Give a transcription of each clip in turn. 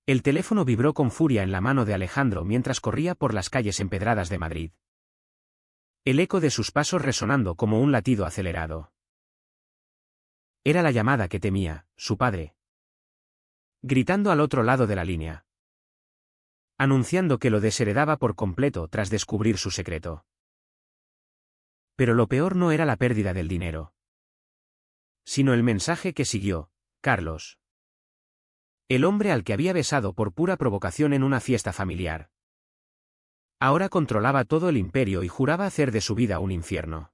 El teléfono vibró con furia en la mano de Alejandro mientras corría por las calles empedradas de Madrid. El eco de sus pasos resonando como un latido acelerado. Era la llamada que temía, su padre. Gritando al otro lado de la línea. Anunciando que lo desheredaba por completo tras descubrir su secreto. Pero lo peor no era la pérdida del dinero. Sino el mensaje que siguió: Carlos. El hombre al que había besado por pura provocación en una fiesta familiar. Ahora controlaba todo el imperio y juraba hacer de su vida un infierno.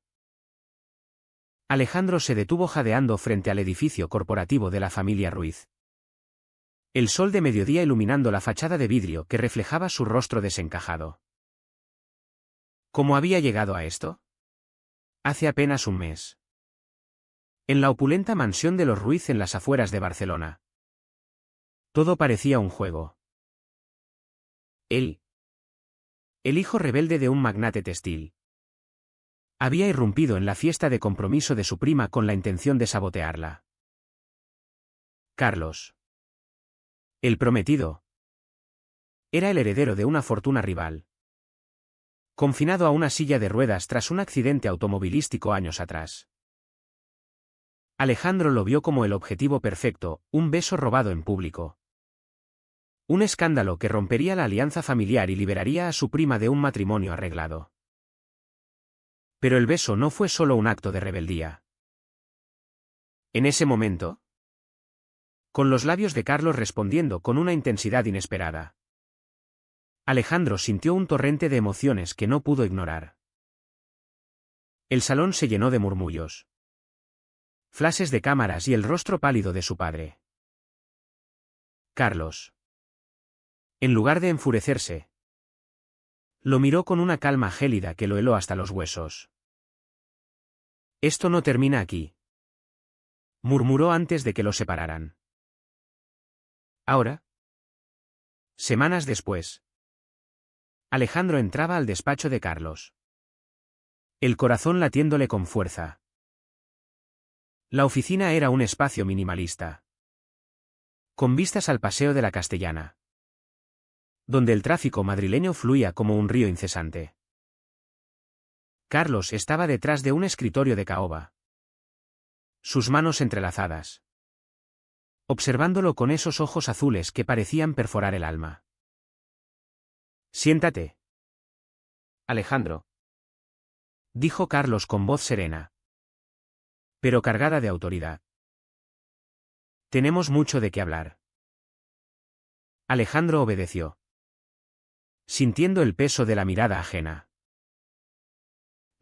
Alejandro se detuvo jadeando frente al edificio corporativo de la familia Ruiz. El sol de mediodía iluminando la fachada de vidrio que reflejaba su rostro desencajado. ¿Cómo había llegado a esto? Hace apenas un mes. En la opulenta mansión de los Ruiz en las afueras de Barcelona. Todo parecía un juego. Él, el hijo rebelde de un magnate textil, había irrumpido en la fiesta de compromiso de su prima con la intención de sabotearla. Carlos, el prometido, era el heredero de una fortuna rival. Confinado a una silla de ruedas tras un accidente automovilístico años atrás. Alejandro lo vio como el objetivo perfecto, un beso robado en público. Un escándalo que rompería la alianza familiar y liberaría a su prima de un matrimonio arreglado. Pero el beso no fue solo un acto de rebeldía. En ese momento, con los labios de Carlos respondiendo con una intensidad inesperada, Alejandro sintió un torrente de emociones que no pudo ignorar. El salón se llenó de murmullos, flashes de cámaras y el rostro pálido de su padre. Carlos, en lugar de enfurecerse, lo miró con una calma gélida que lo heló hasta los huesos. Esto no termina aquí, murmuró antes de que lo separaran. Ahora, semanas después, Alejandro entraba al despacho de Carlos. El corazón latiéndole con fuerza. La oficina era un espacio minimalista. Con vistas al Paseo de la Castellana. Donde el tráfico madrileño fluía como un río incesante. Carlos estaba detrás de un escritorio de caoba. Sus manos entrelazadas. Observándolo con esos ojos azules que parecían perforar el alma. Siéntate, Alejandro, dijo Carlos con voz serena, pero cargada de autoridad. Tenemos mucho de qué hablar. Alejandro obedeció, sintiendo el peso de la mirada ajena.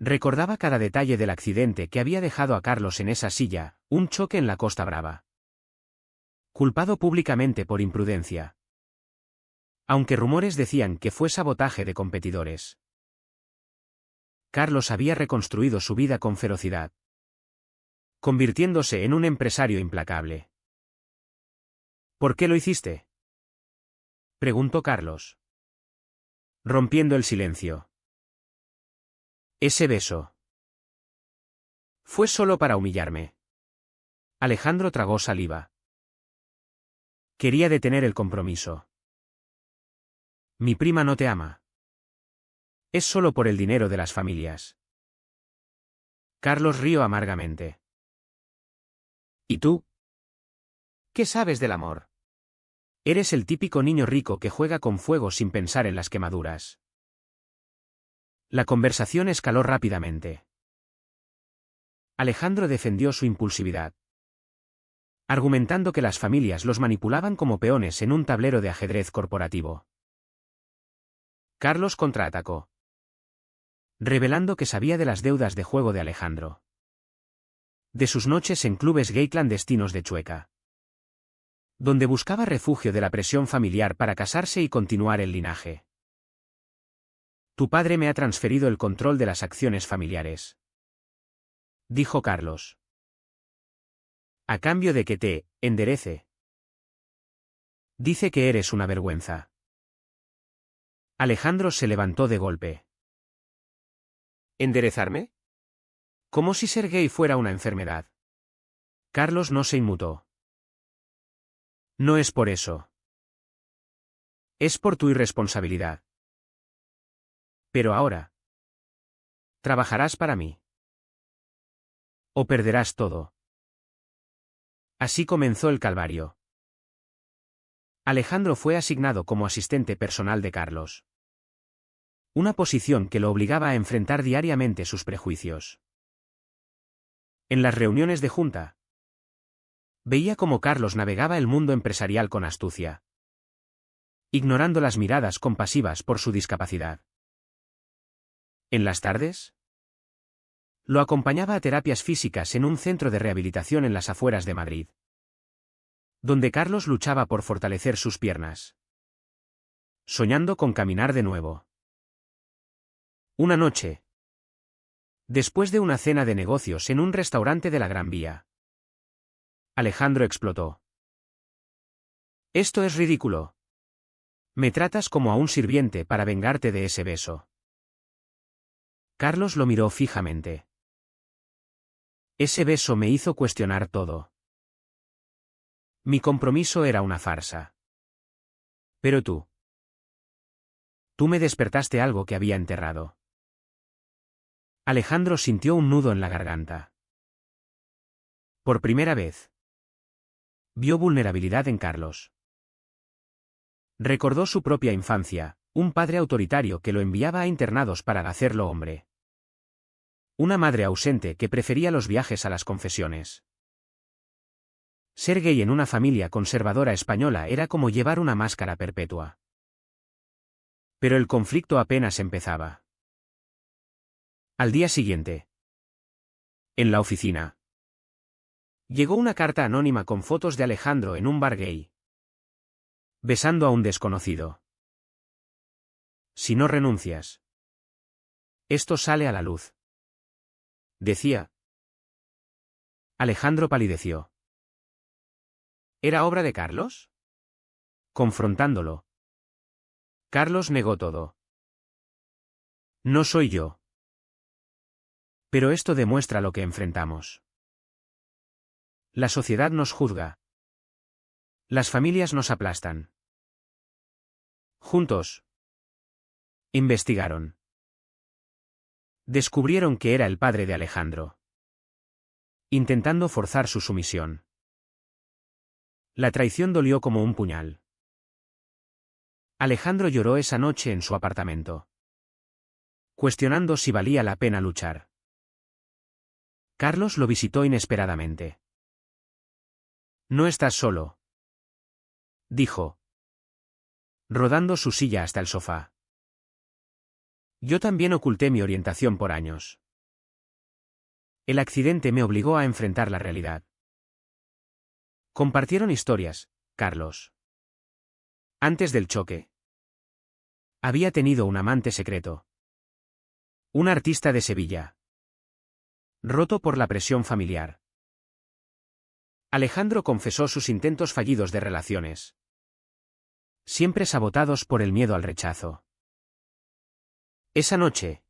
Recordaba cada detalle del accidente que había dejado a Carlos en esa silla, un choque en la Costa Brava. Culpado públicamente por imprudencia. Aunque rumores decían que fue sabotaje de competidores. Carlos había reconstruido su vida con ferocidad, convirtiéndose en un empresario implacable. ¿Por qué lo hiciste?, preguntó Carlos, rompiendo el silencio. Ese beso. Fue solo para humillarme. Alejandro tragó saliva. Quería detener el compromiso. Mi prima no te ama. Es solo por el dinero de las familias. Carlos rió amargamente. ¿Y tú? ¿Qué sabes del amor? Eres el típico niño rico que juega con fuego sin pensar en las quemaduras. La conversación escaló rápidamente. Alejandro defendió su impulsividad, argumentando que las familias los manipulaban como peones en un tablero de ajedrez corporativo. Carlos contraatacó, revelando que sabía de las deudas de juego de Alejandro. De sus noches en clubes gay clandestinos de Chueca. Donde buscaba refugio de la presión familiar para casarse y continuar el linaje. Tu padre me ha transferido el control de las acciones familiares, dijo Carlos. A cambio de que te enderece. Dice que eres una vergüenza. Alejandro se levantó de golpe. ¿Enderezarme? Como si ser gay fuera una enfermedad. Carlos no se inmutó. No es por eso. Es por tu irresponsabilidad. Pero ahora. ¿Trabajarás para mí? ¿O perderás todo? Así comenzó el calvario. Alejandro fue asignado como asistente personal de Carlos. Una posición que lo obligaba a enfrentar diariamente sus prejuicios. En las reuniones de junta, veía cómo Carlos navegaba el mundo empresarial con astucia, ignorando las miradas compasivas por su discapacidad. En las tardes, lo acompañaba a terapias físicas en un centro de rehabilitación en las afueras de Madrid, donde Carlos luchaba por fortalecer sus piernas, soñando con caminar de nuevo. Una noche, después de una cena de negocios en un restaurante de la Gran Vía, Alejandro explotó. Esto es ridículo. Me tratas como a un sirviente para vengarte de ese beso. Carlos lo miró fijamente. Ese beso me hizo cuestionar todo. Mi compromiso era una farsa. Pero tú me despertaste algo que había enterrado. Alejandro sintió un nudo en la garganta. Por primera vez, vio vulnerabilidad en Carlos. Recordó su propia infancia, un padre autoritario que lo enviaba a internados para hacerlo hombre. Una madre ausente que prefería los viajes a las confesiones. Ser gay en una familia conservadora española era como llevar una máscara perpetua. Pero el conflicto apenas empezaba. Al día siguiente, en la oficina, llegó una carta anónima con fotos de Alejandro en un bar gay, besando a un desconocido. Si no renuncias, esto sale a la luz, decía. Alejandro palideció. ¿Era obra de Carlos? Confrontándolo, Carlos negó todo. No soy yo. Pero esto demuestra lo que enfrentamos. La sociedad nos juzga. Las familias nos aplastan. Juntos, investigaron. Descubrieron que era el padre de Alejandro, intentando forzar su sumisión. La traición dolió como un puñal. Alejandro lloró esa noche en su apartamento, cuestionando si valía la pena luchar. Carlos lo visitó inesperadamente. No estás solo, dijo, rodando su silla hasta el sofá. Yo también oculté mi orientación por años. El accidente me obligó a enfrentar la realidad. Compartieron historias, Carlos. Antes del choque, había tenido un amante secreto. Un artista de Sevilla. Roto por la presión familiar. Alejandro confesó sus intentos fallidos de relaciones, siempre sabotados por el miedo al rechazo. Esa noche,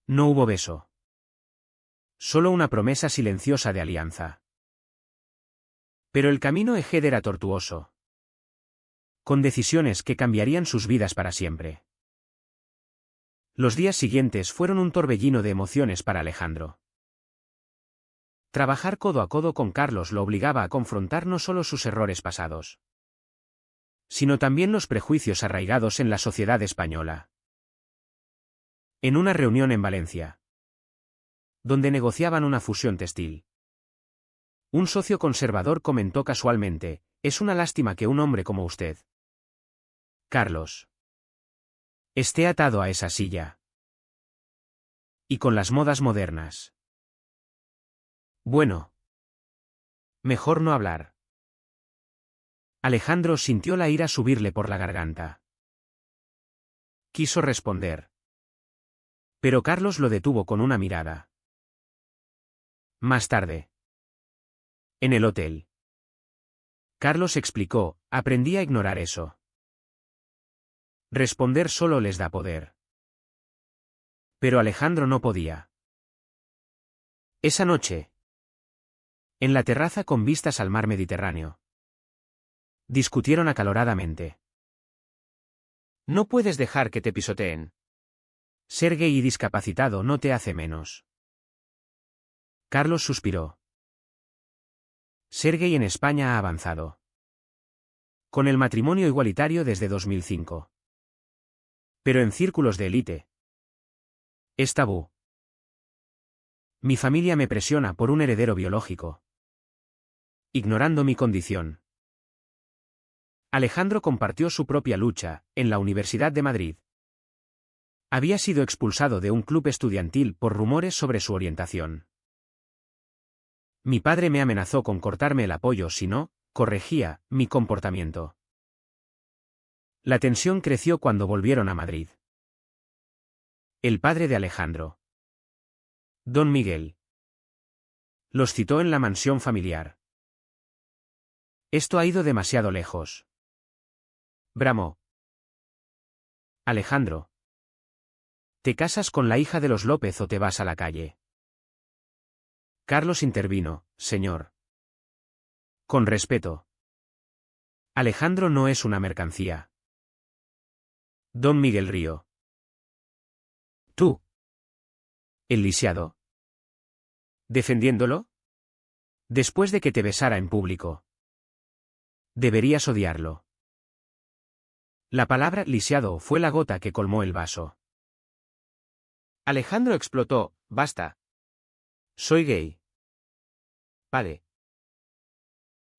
no hubo beso. Solo una promesa silenciosa de alianza. Pero el camino Ejed era tortuoso, con decisiones que cambiarían sus vidas para siempre. Los días siguientes fueron un torbellino de emociones para Alejandro. Trabajar codo a codo con Carlos lo obligaba a confrontar no solo sus errores pasados, sino también los prejuicios arraigados en la sociedad española. En una reunión en Valencia, donde negociaban una fusión textil, un socio conservador comentó casualmente: «Es una lástima que un hombre como usted, Carlos, esté atado a esa silla. Y con las modas modernas. Bueno, mejor no hablar». Alejandro sintió la ira subirle por la garganta. Quiso responder, pero Carlos lo detuvo con una mirada. Más tarde, en el hotel, Carlos explicó: «Aprendí a ignorar eso. Responder solo les da poder». Pero Alejandro no podía. Esa noche, en la terraza con vistas al mar Mediterráneo, discutieron acaloradamente. No puedes dejar que te pisoteen. Ser gay y discapacitado no te hace menos. Carlos suspiró. Ser gay en España ha avanzado. Con el matrimonio igualitario desde 2005. Pero en círculos de élite. Es tabú. Mi familia me presiona por un heredero biológico. Ignorando mi condición. Alejandro compartió su propia lucha, en la Universidad de Madrid. Había sido expulsado de un club estudiantil por rumores sobre su orientación. Mi padre me amenazó con cortarme el apoyo si no corregía mi comportamiento. La tensión creció cuando volvieron a Madrid. El padre de Alejandro, Don Miguel, los citó en la mansión familiar. Esto ha ido demasiado lejos. Bramó. Alejandro. ¿Te casas con la hija de los López o te vas a la calle? Carlos intervino, señor. Con respeto. Alejandro no es una mercancía. Don Miguel rió. ¿Tú? El lisiado. ¿Defendiéndolo? Después de que te besara en público. Deberías odiarlo. La palabra lisiado fue la gota que colmó el vaso. Alejandro explotó, basta. Soy gay. Padre.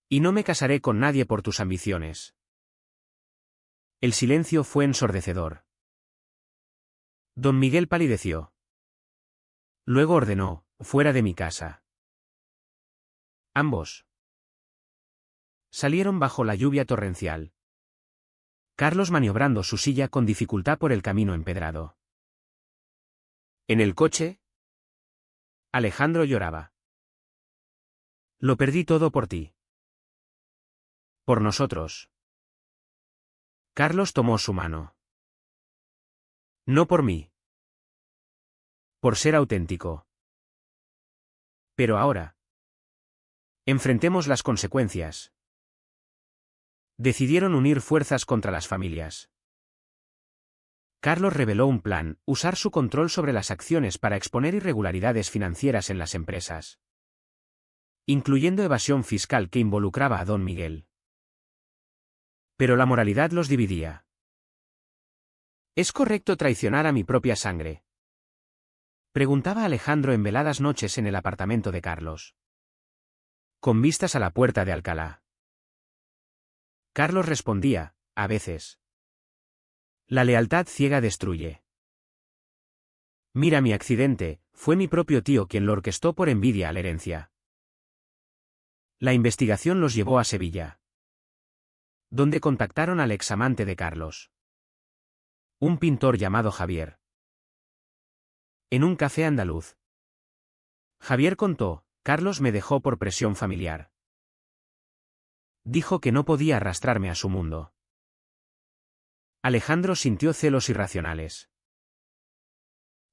Y no me casaré con nadie por tus ambiciones. El silencio fue ensordecedor. Don Miguel palideció. Luego ordenó, fuera de mi casa. Ambos salieron bajo la lluvia torrencial. Carlos maniobrando su silla con dificultad por el camino empedrado. En el coche, Alejandro lloraba. Lo perdí todo por ti. Por nosotros. Carlos tomó su mano. No por mí. Por ser auténtico. Pero ahora. Enfrentemos las consecuencias. Decidieron unir fuerzas contra las familias. Carlos reveló un plan, usar su control sobre las acciones para exponer irregularidades financieras en las empresas. Incluyendo evasión fiscal que involucraba a Don Miguel. Pero la moralidad los dividía. ¿Es correcto traicionar a mi propia sangre? Preguntaba Alejandro en veladas noches en el apartamento de Carlos. Con vistas a la puerta de Alcalá. Carlos respondía, a veces. La lealtad ciega destruye. Mira mi accidente, fue mi propio tío quien lo orquestó por envidia a la herencia. La investigación los llevó a Sevilla, donde contactaron al examante de Carlos. Un pintor llamado Javier. En un café andaluz. Javier contó, Carlos me dejó por presión familiar. Dijo que no podía arrastrarme a su mundo. Alejandro sintió celos irracionales.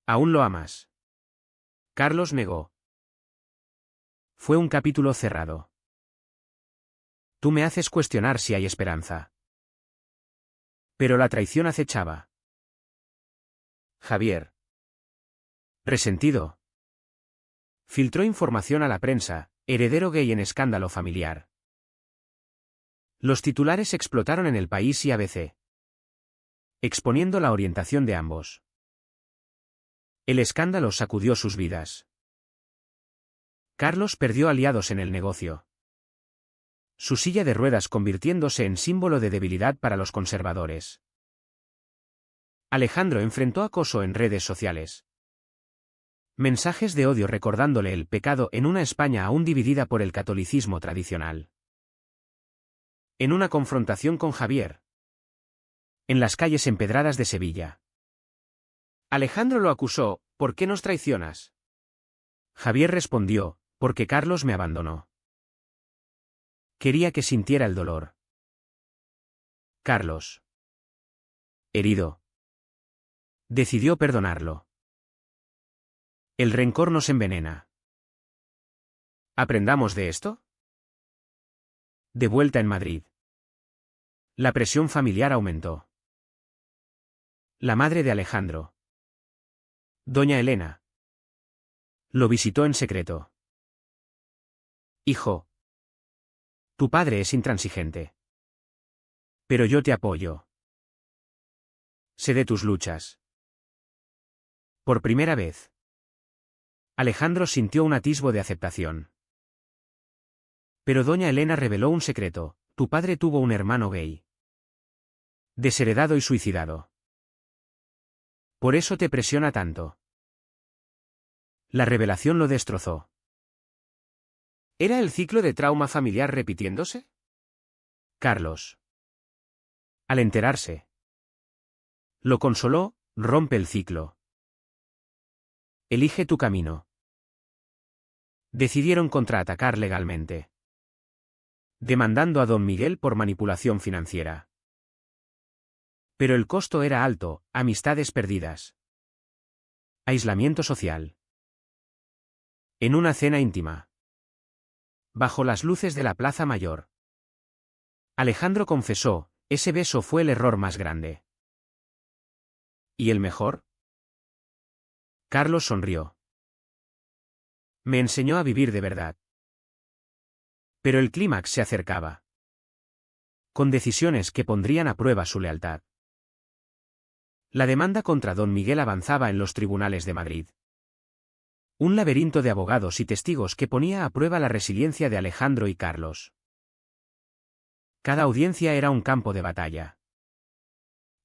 ¿Aún lo amas? Carlos negó. Fue un capítulo cerrado. Tú me haces cuestionar si hay esperanza. Pero la traición acechaba. Javier. Resentido. Filtró información a la prensa, heredero gay en escándalo familiar. Los titulares explotaron en El País y ABC, exponiendo la orientación de ambos. El escándalo sacudió sus vidas. Carlos perdió aliados en el negocio. Su silla de ruedas convirtiéndose en símbolo de debilidad para los conservadores. Alejandro enfrentó acoso en redes sociales. Mensajes de odio recordándole el pecado en una España aún dividida por el catolicismo tradicional. En una confrontación con Javier. En las calles empedradas de Sevilla. Alejandro lo acusó, ¿por qué nos traicionas? Javier respondió, porque Carlos me abandonó. Quería que sintiera el dolor. Carlos. Herido. Decidió perdonarlo. El rencor nos envenena. ¿Aprendamos de esto? De vuelta en Madrid. La presión familiar aumentó. La madre de Alejandro, doña Elena, lo visitó en secreto. Hijo, tu padre es intransigente. Pero yo te apoyo. Sé de tus luchas. Por primera vez, Alejandro sintió un atisbo de aceptación. Pero doña Elena reveló un secreto: tu padre tuvo un hermano gay. Desheredado y suicidado. Por eso te presiona tanto. La revelación lo destrozó. ¿Era el ciclo de trauma familiar repitiéndose? Carlos, al enterarse, lo consoló: rompe el ciclo. Elige tu camino. Decidieron contraatacar legalmente, demandando a don Miguel por manipulación financiera. Pero el costo era alto: amistades perdidas, aislamiento social. En una cena íntima, bajo las luces de la Plaza Mayor, Alejandro confesó: ese beso fue el error más grande. ¿Y el mejor? Carlos sonrió. Me enseñó a vivir de verdad. Pero el clímax se acercaba, con decisiones que pondrían a prueba su lealtad. La demanda contra don Miguel avanzaba en los tribunales de Madrid. Un laberinto de abogados y testigos que ponía a prueba la resiliencia de Alejandro y Carlos. Cada audiencia era un campo de batalla,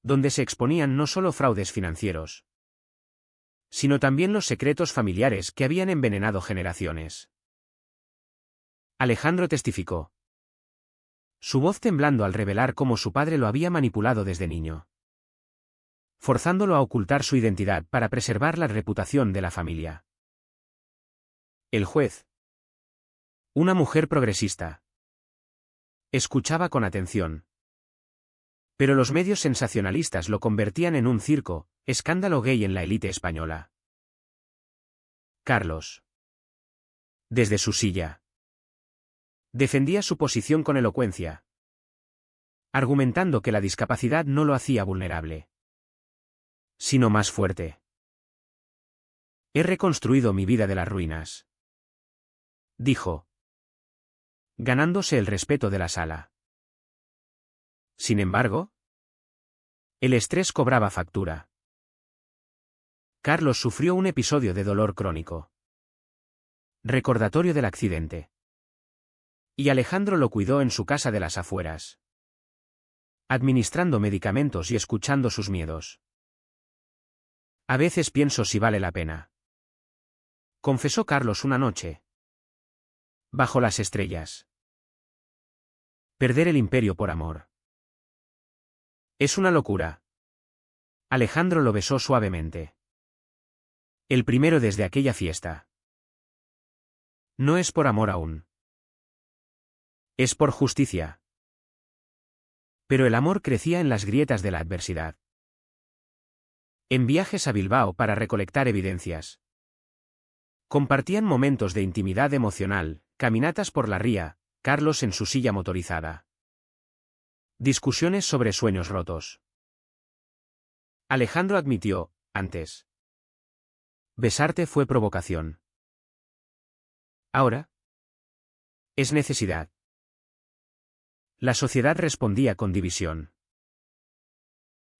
donde se exponían no solo fraudes financieros, sino también los secretos familiares que habían envenenado generaciones. Alejandro testificó, su voz temblando al revelar cómo su padre lo había manipulado desde niño, forzándolo a ocultar su identidad para preservar la reputación de la familia. El juez, una mujer progresista, escuchaba con atención. Pero los medios sensacionalistas lo convertían en un circo: escándalo gay en la élite española. Carlos, desde su silla, defendía su posición con elocuencia, argumentando que la discapacidad no lo hacía vulnerable, sino más fuerte. He reconstruido mi vida de las ruinas, dijo, ganándose el respeto de la sala. Sin embargo, el estrés cobraba factura. Carlos sufrió un episodio de dolor crónico, recordatorio del accidente. Y Alejandro lo cuidó en su casa de las afueras, administrando medicamentos y escuchando sus miedos. A veces pienso si vale la pena, confesó Carlos una noche, bajo las estrellas. Perder el imperio por amor. Es una locura. Alejandro lo besó suavemente. El primero desde aquella fiesta. No es por amor aún. Es por justicia. Pero el amor crecía en las grietas de la adversidad. En viajes a Bilbao para recolectar evidencias. Compartían momentos de intimidad emocional, caminatas por la ría, Carlos en su silla motorizada. Discusiones sobre sueños rotos. Alejandro admitió, antes. Besarte fue provocación. Ahora. Es necesidad. La sociedad respondía con división.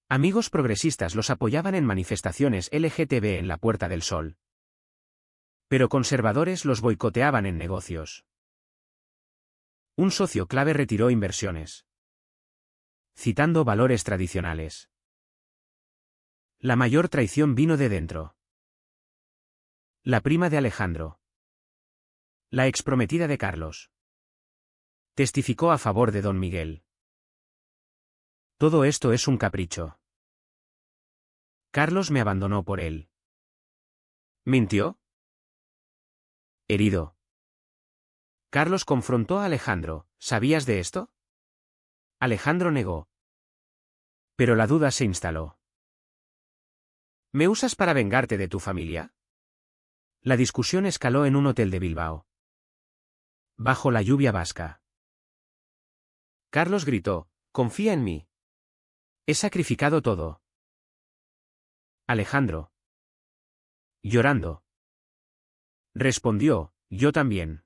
Amigos progresistas los apoyaban en manifestaciones LGTB en la Puerta del Sol. Pero conservadores los boicoteaban en negocios. Un socio clave retiró inversiones, citando valores tradicionales. La mayor traición vino de dentro. La prima de Alejandro, la exprometida de Carlos, testificó a favor de don Miguel. Todo esto es un capricho. Carlos me abandonó por él. ¿Mintió? Herido, Carlos confrontó a Alejandro. ¿Sabías de esto? Alejandro negó. Pero la duda se instaló. ¿Me usas para vengarte de tu familia? La discusión escaló en un hotel de Bilbao, bajo la lluvia vasca. Carlos gritó: confía en mí. He sacrificado todo. Alejandro. Llorando. Respondió, yo también.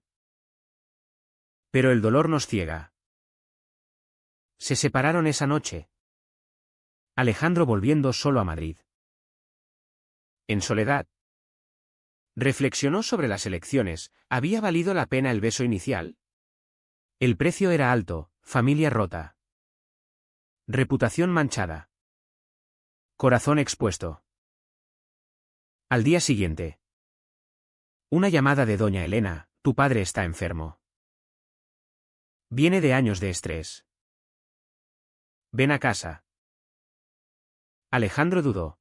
Pero el dolor nos ciega. Se separaron esa noche. Alejandro volviendo solo a Madrid. En soledad. Reflexionó sobre las elecciones, ¿había valido la pena el beso inicial? El precio era alto, familia rota. Reputación manchada. Corazón expuesto. Al día siguiente. Una llamada de doña Elena, tu padre está enfermo. Viene de años de estrés. Ven a casa. Alejandro dudó.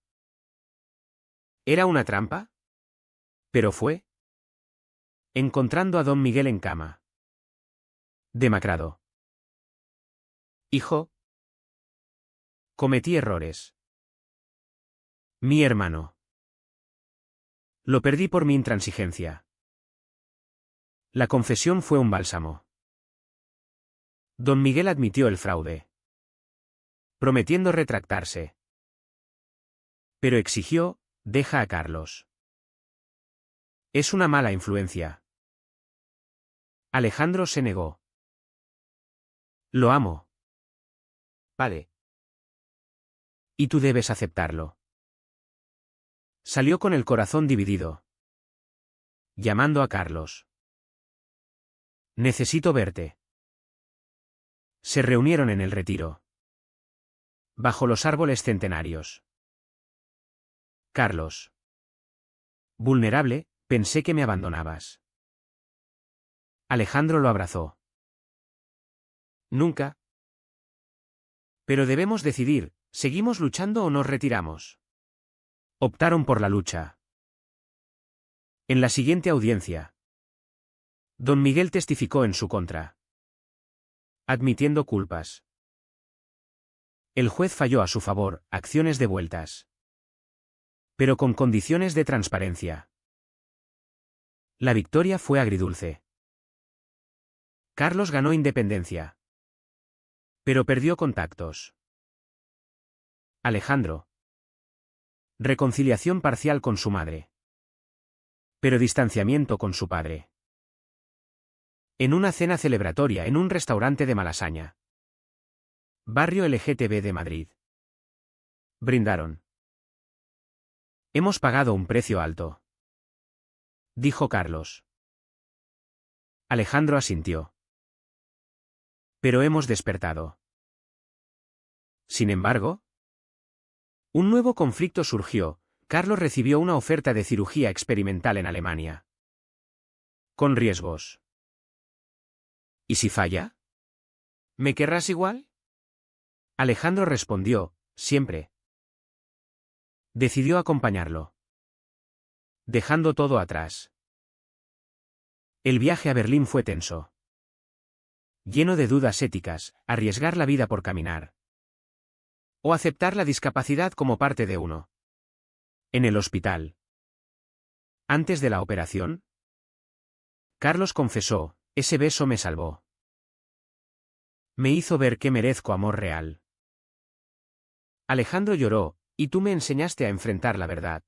¿Era una trampa? Pero fue. Encontrando a don Miguel en cama. Demacrado. Hijo. Cometí errores. Mi hermano. Lo perdí por mi intransigencia. La confesión fue un bálsamo. Don Miguel admitió el fraude, prometiendo retractarse. Pero exigió, deja a Carlos. Es una mala influencia. Alejandro se negó. Lo amo. Padre. Y tú debes aceptarlo. Salió con el corazón dividido. Llamando a Carlos. Necesito verte. Se reunieron en el retiro. Bajo los árboles centenarios. Carlos. Vulnerable, pensé que me abandonabas. Alejandro lo abrazó. Nunca. Pero debemos decidir, ¿seguimos luchando o nos retiramos? Optaron por la lucha. En la siguiente audiencia. Don Miguel testificó en su contra. Admitiendo culpas. El juez falló a su favor, acciones devueltas. Pero con condiciones de transparencia. La victoria fue agridulce. Carlos ganó independencia. Pero perdió contactos. Alejandro. Reconciliación parcial con su madre. Pero distanciamiento con su padre. En una cena celebratoria en un restaurante de Malasaña. Barrio LGTB de Madrid. Brindaron. Hemos pagado un precio alto. Dijo Carlos. Alejandro asintió. Pero hemos despertado. Sin embargo, un nuevo conflicto surgió. Carlos recibió una oferta de cirugía experimental en Alemania. Con riesgos. ¿Y si falla? ¿Me querrás igual? Alejandro respondió, siempre. Decidió acompañarlo. Dejando todo atrás. El viaje a Berlín fue tenso. Lleno de dudas éticas, arriesgar la vida por caminar. O aceptar la discapacidad como parte de uno. En el hospital. Antes de la operación. Carlos confesó, ese beso me salvó. Me hizo ver que merezco amor real. Alejandro lloró, y tú me enseñaste a enfrentar la verdad.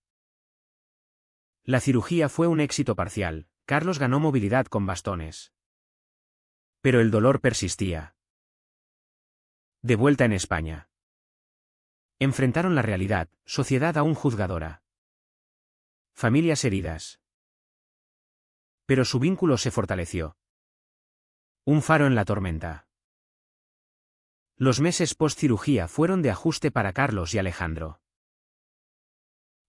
La cirugía fue un éxito parcial, Carlos ganó movilidad con bastones. Pero el dolor persistía. De vuelta en España. Enfrentaron la realidad, sociedad aún juzgadora. Familias heridas. Pero su vínculo se fortaleció. Un faro en la tormenta. Los meses post-cirugía fueron de ajuste para Carlos y Alejandro.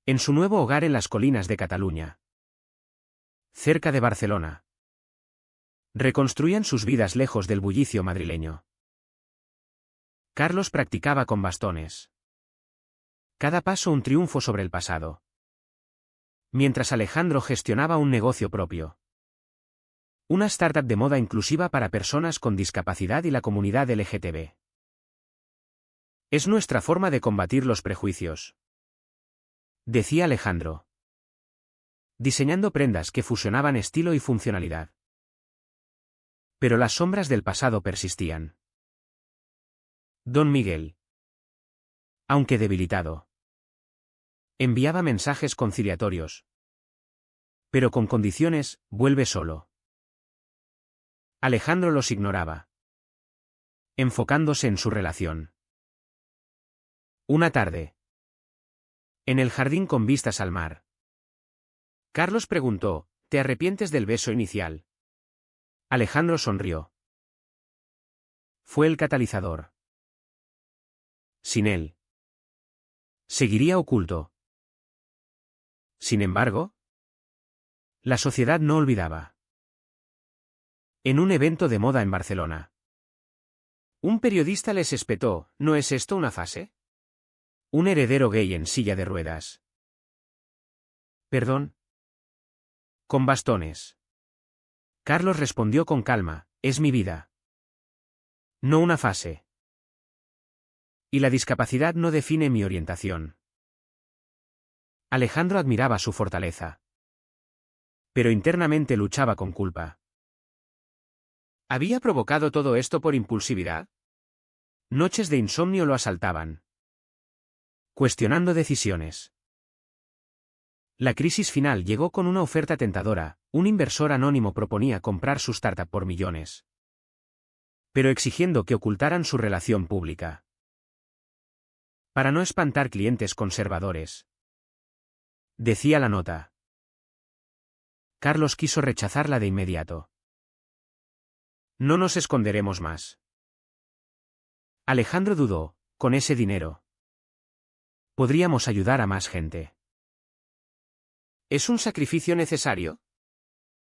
En su nuevo hogar en las colinas de Cataluña. Cerca de Barcelona. Reconstruían sus vidas lejos del bullicio madrileño. Carlos practicaba con bastones. Cada paso un triunfo sobre el pasado. Mientras Alejandro gestionaba un negocio propio. Una startup de moda inclusiva para personas con discapacidad y la comunidad LGTB. Es nuestra forma de combatir los prejuicios. Decía Alejandro. Diseñando prendas que fusionaban estilo y funcionalidad. Pero las sombras del pasado persistían. Don Miguel. Aunque debilitado. Enviaba mensajes conciliatorios. Pero con condiciones, vuelve solo. Alejandro los ignoraba, enfocándose en su relación. Una tarde. En el jardín con vistas al mar. Carlos preguntó, ¿te arrepientes del beso inicial? Alejandro sonrió. Fue el catalizador. Sin él. Seguiría oculto. Sin embargo, la sociedad no olvidaba. En un evento de moda en Barcelona. Un periodista les espetó, ¿no es esto una fase? Un heredero gay en silla de ruedas. ¿Perdón? Con bastones. Carlos respondió con calma, es mi vida. No una fase. Y la discapacidad no define mi orientación. Alejandro admiraba su fortaleza. Pero internamente luchaba con culpa. ¿Había provocado todo esto por impulsividad? Noches de insomnio lo asaltaban. Cuestionando decisiones. La crisis final llegó con una oferta tentadora, un inversor anónimo proponía comprar su startup por millones. Pero exigiendo que ocultaran su relación pública. Para no espantar clientes conservadores. Decía la nota. Carlos quiso rechazarla de inmediato. No nos esconderemos más. Alejandro dudó, con ese dinero. Podríamos ayudar a más gente. ¿Es un sacrificio necesario?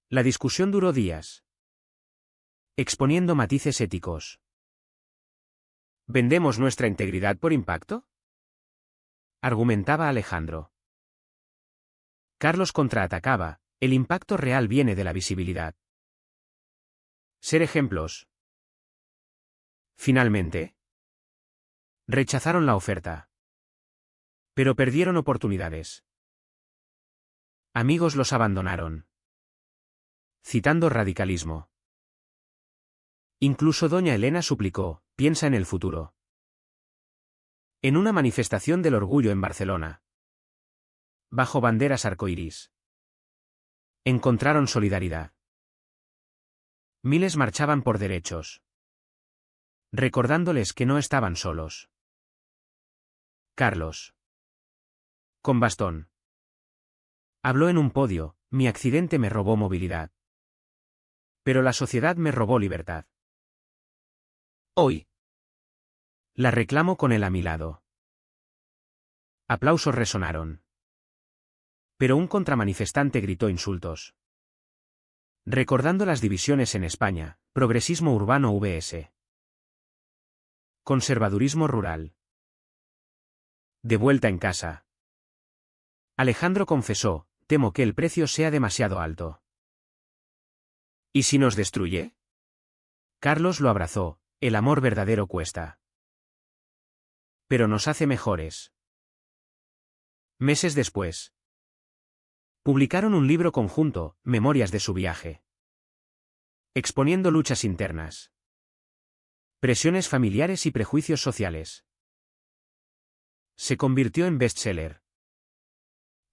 La discusión duró días. Exponiendo matices éticos. ¿Vendemos nuestra integridad por impacto? Argumentaba Alejandro. Carlos contraatacaba, el impacto real viene de la visibilidad. Ser ejemplos. Finalmente, rechazaron la oferta. Pero perdieron oportunidades. Amigos los abandonaron. Citando radicalismo. Incluso doña Elena suplicó, piensa en el futuro. En una manifestación del orgullo en Barcelona. Bajo banderas arcoíris. Encontraron solidaridad. Miles marchaban por derechos. Recordándoles que no estaban solos. Carlos. Con bastón. Habló en un podio, mi accidente me robó movilidad. Pero la sociedad me robó libertad. Hoy. La reclamo con él a mi lado. Aplausos resonaron. Pero un contramanifestante gritó insultos. Recordando las divisiones en España, progresismo urbano vs. Conservadurismo rural. De vuelta en casa. Alejandro confesó, temo que el precio sea demasiado alto. ¿Y si nos destruye? Carlos lo abrazó, el amor verdadero cuesta. Pero nos hace mejores. Meses después. Publicaron un libro conjunto, Memorias de su viaje. Exponiendo luchas internas. Presiones familiares y prejuicios sociales. Se convirtió en bestseller.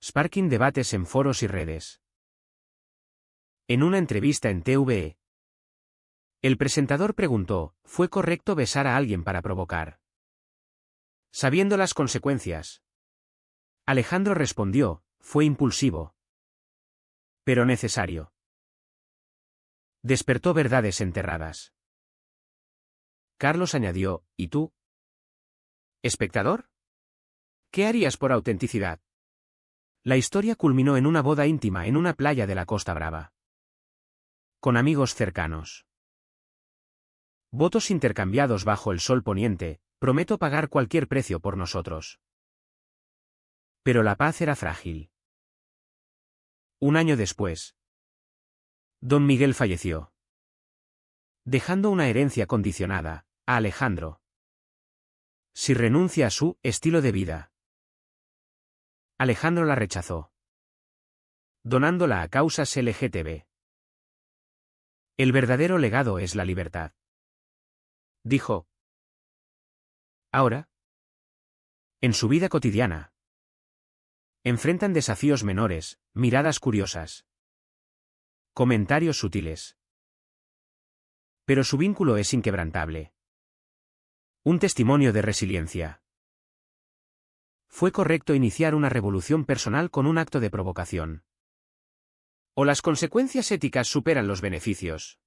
Sparking debates en foros y redes. En una entrevista en TVE. El presentador preguntó, ¿fue correcto besar a alguien para provocar? Sabiendo las consecuencias. Alejandro respondió, fue impulsivo. Pero necesario. Despertó verdades enterradas. Carlos añadió, ¿y tú? ¿Espectador? ¿Qué harías por autenticidad? La historia culminó en una boda íntima en una playa de la Costa Brava. Con amigos cercanos. Votos intercambiados bajo el sol poniente, prometo pagar cualquier precio por nosotros. Pero la paz era frágil. Un año después. Don Miguel falleció. Dejando una herencia condicionada, a Alejandro. Si renuncia a su estilo de vida. Alejandro la rechazó. Donándola a causas LGTB. El verdadero legado es la libertad. Dijo. Ahora. En su vida cotidiana. Enfrentan desafíos menores, miradas curiosas. Comentarios sutiles. Pero su vínculo es inquebrantable. Un testimonio de resiliencia. ¿Fue correcto iniciar una revolución personal con un acto de provocación? ¿O las consecuencias éticas superan los beneficios?